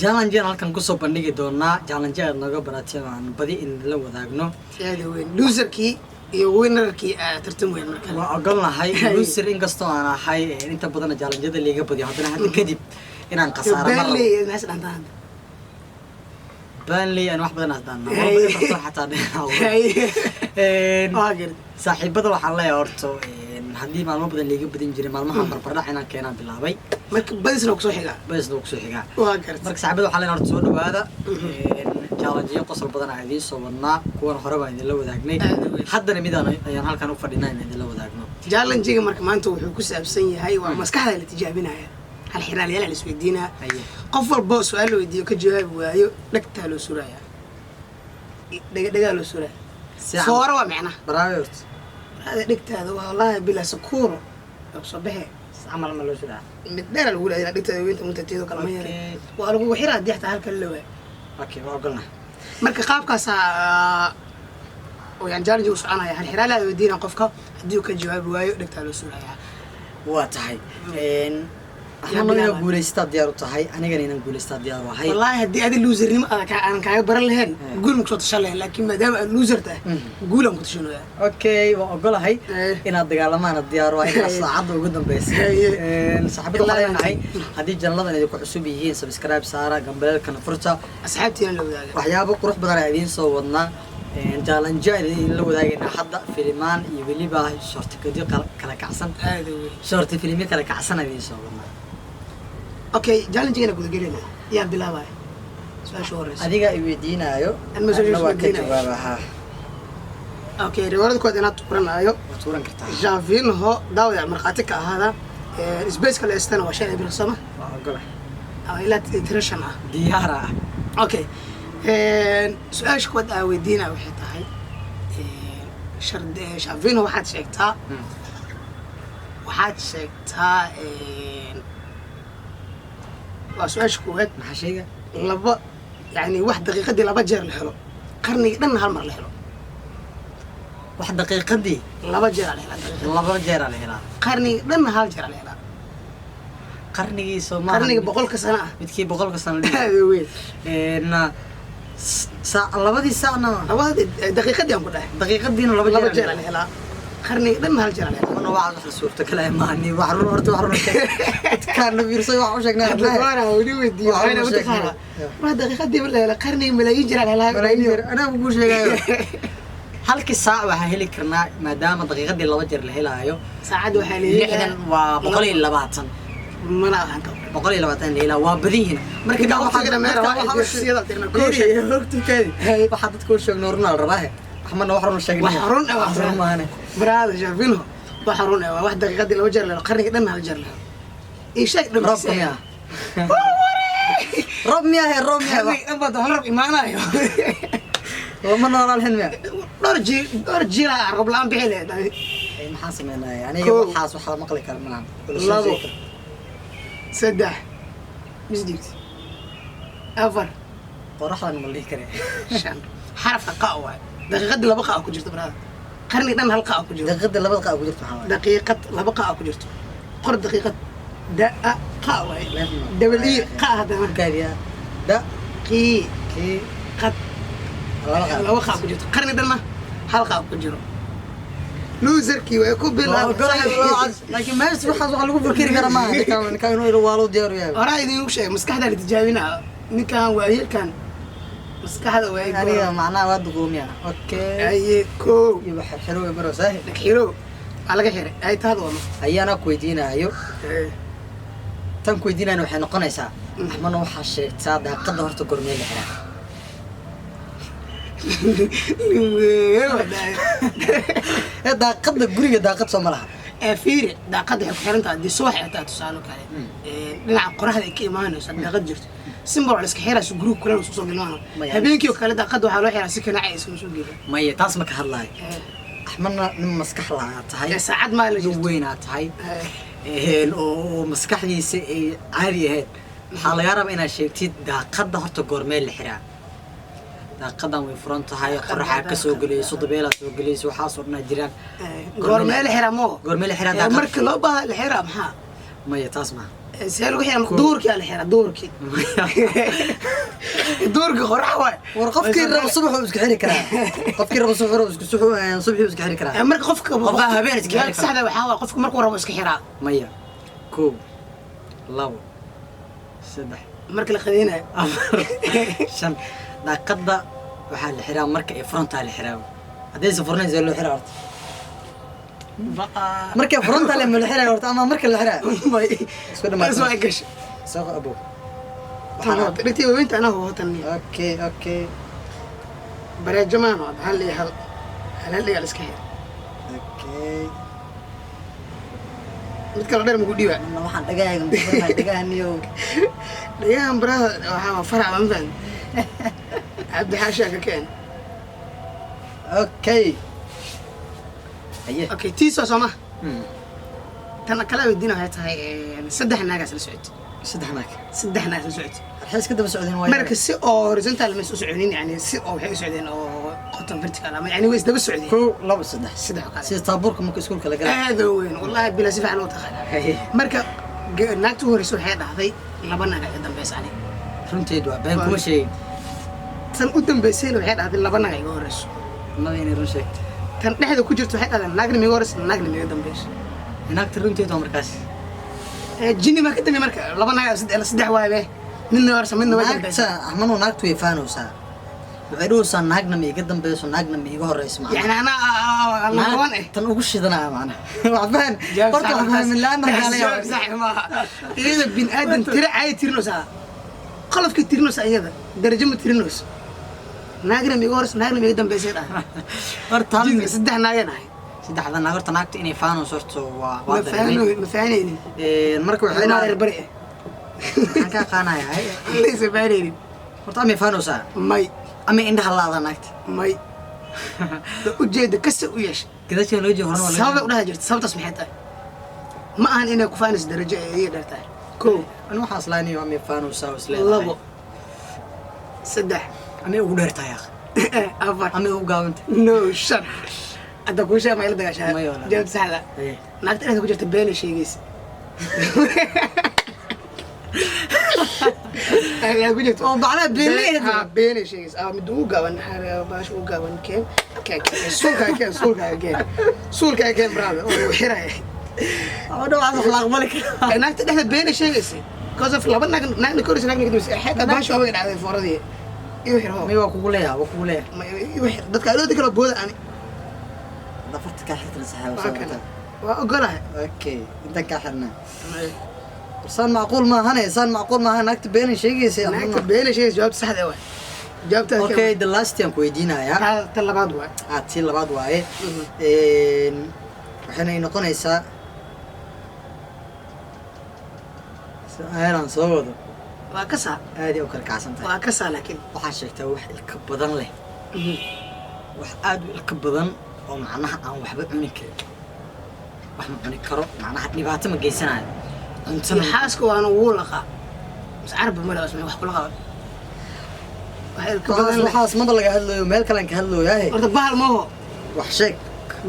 challenge halkan ku soo bandhigi doonaa challenge aad naga baratay aan badi in la wadaagno aad weyn loserkii iyo winnerkii tartan weyn markaa waa ogolnahay loser in kasto aan ahay inta badan challenge-da liiga badiyo haddana hadda kadib inaan qasaaro mar Burnley أنا واحد بدنا هدانا ما بدي أفتح حتى صاحبته وحلا يا أرتو هدي ما بدنا اللي يجيب بدين جري ما بربرنا إحنا كنا باللعبي بس لو كسو حاجة بس لو كسو حاجة واقرت مرك صاحبته وحلا يا أرتو وهذا جالجيا قصر بدنا عادي صورنا كون خرب عندي لو ذاقني حد نميدنا يعني هل كانوا فردينا عندي لو ذاقنا جالجيا مرك ما أنتوا وحكوس أبسني هاي ومسكها اللي تجابنا هاي الحلال يلا السويدينا قفل بوس سؤال ويديو كجواب وايو دقتها له سوريا دقا له سوريا صورة ومعنا براويرت هذا دقتها والله بلا سكورة صباحي عمل ما له سوريا متدار الأولى إذا دقتها وأنت متتيجو كلامية وأنا وحيرة دي حتى هالكلوة أوكي ما قلنا مركز قابك ويعني جارجي وسعنا يعني الحلال هذا يدينا قفك هديو كجواب وايو دقتها له سوريا واتحي أنا قوليستا ديارو تهاي أنا جاني نقوليستا ديارو هاي والله هدي هذه اللوزر نم أنا كاي برا لهن قول مكسوت شلله لكن ما دام اللوزر ده قوله مكتشنو يعني أوكي وأقول هاي إن الدجال ما نديارو هاي الصعد وجودهم بس صاحبي الله ينعي هدي جنلنا اللي يكون حسوبيين سبسكرايب سارة جنبال كان فرصة أصحابتي أنا لو ذاك وحيابك روح بدنا عايزين صورنا جالنجا اللي لو ذاك حدا فيلمان يبلي بقى شرط كدي كلا كعسن شرط فيلمي كلا كعسن عايزين صورنا أوكي جالنجي أنا قلت قلنا يا عبد الله باي سؤال شو رئيس أديك يودينا أيو أنا كجوابها أوكي ريورد كود أنا تقرن أيو تقرن كتير جافين هو داوي مرقاتك هذا سبيس كلا استنى وشيء بالسما أقوله إلى ترشنا ديارة أوكي سؤال شو كود أودينا وحتى هاي شرد شافين هو واحد شيكتا وسؤال شكوات محشية لبا يعني واحد دقيقة دي لبا جير الحلو قرني دنا هالمر الحلو واحد دقيقة دي لبا جير على لبا جير على هلا قرني دنا هال جير على هلا قرني سوما قرني بقولك سنة بتكي بقولك سنة هذا وين إن لبا دي ساعة لبا دقيقة دي أقول دقيقة دي لبا جير على هلا قرني دنا هال جير على هلا أنا واحد في صورة كلام ماني وحرون كان نبي رسوي واحد شكلنا أنا ودي ودي أنا متخيلة ما دقيقة دي ولا قرني ملايين جير على هلا أنا بقول شيء halkii saac waxa heli karnaa maadaama daqiiqadii laba jeer la helayo saacad waxa leeyahay 60 waa 120 mana ahan ka 120 leela waa badihin markii daa waxa siyada tirna kooshay hortukeedi waxa dadku sheegno runal rabaa waxmana wax run sheegnay wax run maana brada jafino wax run waa wax daqiiqadii laba jeer la qarniga dhan hal jeer la in sheeg dhammaysay ربميا هي ربميا أبغى أهرب إيمانايو ومن وراء الهنمية درجي لا رب العام بحيله محاسمنا يعني حاس وحلا مقلي كلام الله سدح مزديك أفر وراح لنا مليه كره شان حرف قاوة دقيقة لا بقى أكو جرت برا قرني دم هالقاء أكو جرت دقيقة لا بقى أكو جرت دقيقة لا بقى أكو جرت قرب دقيقة دقة قاوة دبلي قا هذا كاريا دا كي قد لا بقى أكو جرت قرني دم هالقاء أكو جرت لوزر كي ويكون بالله لكن ما يصبح حظ على قبل كير كرمان كانوا يروالو ديارو يا أراي دي وشيء مسكحة اللي تجاوبنا نكان وعيل كان مسكحة وعيل يعني معناه واد قوميا أوكي أي كو يبقى حلو يبرو سهل لك حلو على كحيرة أي تهذا والله أي أنا كويدينا أيو تم كويدينا إنه إحنا قنيسة أحمد نوح الشيء ساعد قد هرت قرمي الحرا daaqada guriga daaqad soo malaha fiiri daaqada waxay ku xiran tahay dii subax ay tahay tusaale kale dhinaca qoraxda ay ka imaanayso daaqad jirto simbol la iska xiraas guriga kale soo soo galmaano habeenkii kale daaqada waxa loo xiraa si kana ay isku soo geeyo maya taas ma ka hadlaay axmadna nin maskax la tahay saacad ma la jirto weyn tahay oo maskaxdiisa ay caadi ahayd waxa laga rabaa inaad sheegtid daaqada horta goormee la xiraa daaqadan way furan tahay qoraxa ka soo galayso dabeela soo galayso waxa soo dhanaa jiraan goormee la xiraa mo goormee la xiraa daaqad markii loo baahan la xiraa maxaa maya taas ma سهل وحيا دورك على الحين دورك دورك قرح واي warqofkii rabo subax uu iska xiri karaa qofkii rabo subax uu iska subaxii uu iska xiri karaa marka qofka habeen iska xiri karaa saxda waxa qofka markuu rabo iska xiraa maya 1 2 3 marka la qadinayo 5 daaqada waxaa la xiraa marka ay frontal la xiraa haddii si furnayso loo xiraa horta marka frontal ma la xiraa horta ama marka la xiraa isku dhamaan soo gash soo abo waxaan dhigtay weynta ana hoo tan okay barajamaan hal li hal la iska xir okay mid kale dheer mugu dhiiba waxaan dhagaaga ma dhagaaniyo dhagahan baraha waxa farac ma fahmin عبد حاشاك كان اوكي اوكي تيسو سما تنا كلام الدين هاي تاي صدح ناقص لسعود صدح ناقص لسعود الحين كده بسعودين وايد مركز سي اوريزونتال مس سعودين يعني سي او waxay socdeen oo qotan vertical ama yani way isdaba socdeen كو لabo saddex kale si taaburka marka iskuulka la galay aad weyn wallahi bila si fiican oo taqaan marka naagtu horeyso waxay dhahday laba naag ay dambeysay runteedu waa been kuma sheegin tan u dambeysay waxay dhahday laba naag ay horeyso ma inay run sheegtay tan dhexda ku jirto waxay dhahday naagna miga horeyso naagna miga dambeysay naagta runteedu markaas jinni ma ka dambe marka laba naag saddex waaye ninna horeyso midna way dambeysay ahmanu naagtu way faanaysaa waxay dhoosan naagna ma iga dambayso naagna ma iga horeyso macna yani ana laban tan ugu shidanaa macna waxbaan horta waxbaan min laana galay sax ma iyada bin aadan tira ay tirnosa qalafka tirnosa iyada darajo ma tirnosa naagna ma iga horeyso naagna ma iga dambeysay dhaa horta saddex naagana saddexda naag horta naagta inay faanayso horta waa ma faanaynin marka waxay reer bari waxaan ka qaanayaa leeysa faanaynin horta ma faanaysaa may ama indhaha laada naagta may ujeeda kasta u yeesh kadashan loo jeedo horna sabab u dhaha jirta sababtaas maxay tahay ma ahan inay ku faanayso darajo ay dhartahay ko anu waxaas laaniyo ama faanaysaa isla labo saddex ama ugu dheertahay afar ama ugu gaabanta no shan hadda ku sheeg ma ila dagaashaa jawaabta saxda naagta inta ku jirta been sheegaysa ayaa ku jirta oo bacna been been sheegaysa mid uu gaaban baash uu gaaban keen suulka keen brother oo xiray oo dhawaad wax la aqbali karo naagta dhexda been sheegaysa because of laba naagna koris naagna kadib xeeta baash oo dhacday fooradii iyo xiro ma waa kugu leeyahay dadka aad kala booda ani dafarta ka xirtan saxaabada waa ogolahay okay inta ka xirna san macquul ma ahane san macquul ma ahane naagta been sheegaysa naagta been sheegaysa jawaabta saxda waa jawaabta okay the last time ku weydiinaya ta labaad waa tii labaad waaye waxayna noqonaysaa ayaan soo wado waa ka saa aad iyo kala kacsan tahay waa ka saa laakiin waxa sheegtaa wax ilka badan leh wax aad u ilka badan oo macnaha aan waxba cuni karin wax ma cuni karo macnaha dhibaato ma geysanayo cuntada xaaska waana wuu laqa mas arba ma laasmay wax kula qaba wax ilka badan waxaas ma laga hadlayo meel kale ka hadlayo horta bahal ma ho wax sheeg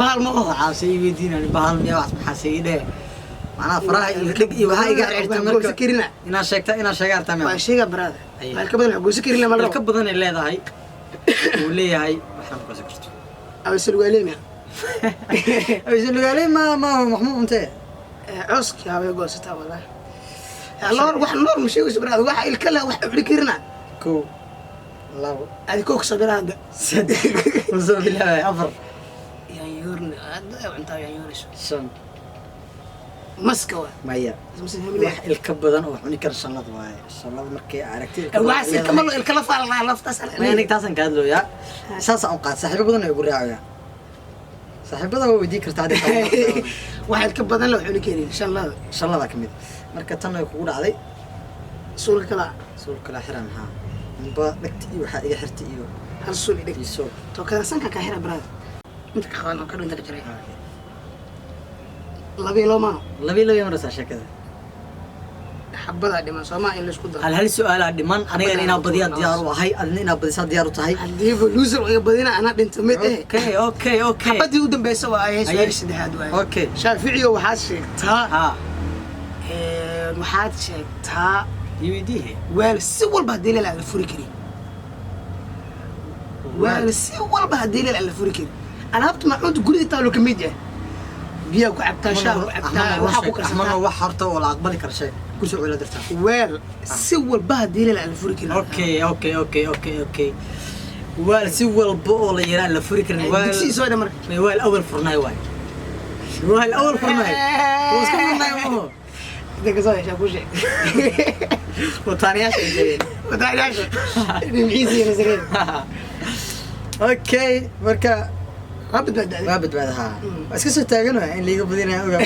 bahal ma ho caasay weydiinani bahal miya wax maxaa sheegay macnaha faraha iyo dhig iyo waxa iga xirtay marka kirina ina sheegta ma waa sheega brother ilka badan wax goosi kirina ma la ilka badan ay leedahay uu leeyahay waxaan ku karto awsal waalina awsal waalina ma maxmuud intee عسك يا أبي قوسة والله الله واحد نور مشي وسبراد واحد الكلا واحد بريكيرنا كو الله هذه كوك صبراد سد وزوج بالله أفر يا يورن هذا وأنت يا يورش شن مسكوا مايا واحد الكبدان أو حني كر شلات واي شلات مركي عرفتي واحد كمل الكلا فعل لا تسأل ما يعني تاسن كادلو يا ساس أوقات صاحب بدن يقول يا صاحب بدن هو يديك رتعدي واحد كبدان لو حني كيرين شلات شلات كمية مركي تنا يقول علي سول كلا حرام ها نبى نكتي واحد يحرتي إيوه هل سول يدك يسوق تو كذا سنك كهرب براد أنت كخوان كانوا أنت كجري لبي لو مرة كذا حبذا دمان سما إلا سكوت هل السؤال دمان أنا إنا بديا ديار وهاي أنا إنا بديا ديار وتهاي هدي فلوسر ويبدينا أنا بنت مد إيه أوكي حبذا يودم بيسوا أيه سؤال سدحاد واي أوكي شافعي وحاسي تا waxaad sheegtaa يوديه weel si walba haddii leel aan la furi karin weel si walba haddii leel aan la furi karin alaabta macuunta guriga taalo ka mid yahay biyaa ku cabtaa shaah ku cabtaa waxaa ku أحمد karsataa وحرته ولا أقبل كرشة كل شيء ولا درتها weel si walba haddii leel aan la furi karin اوكي والسوى البؤول يرى لفريق digsi soo dhamar وال الأول فرناي واي والأول فرناي وش كم فرناي هو dadka soo yeeshaa ku sheeg وثاني عشان wadaagaasha dhimciisa iyo nasreen اوكي مركا rabid baa dacday ما بدها بس كسر تاجنها إن اللي قبضينها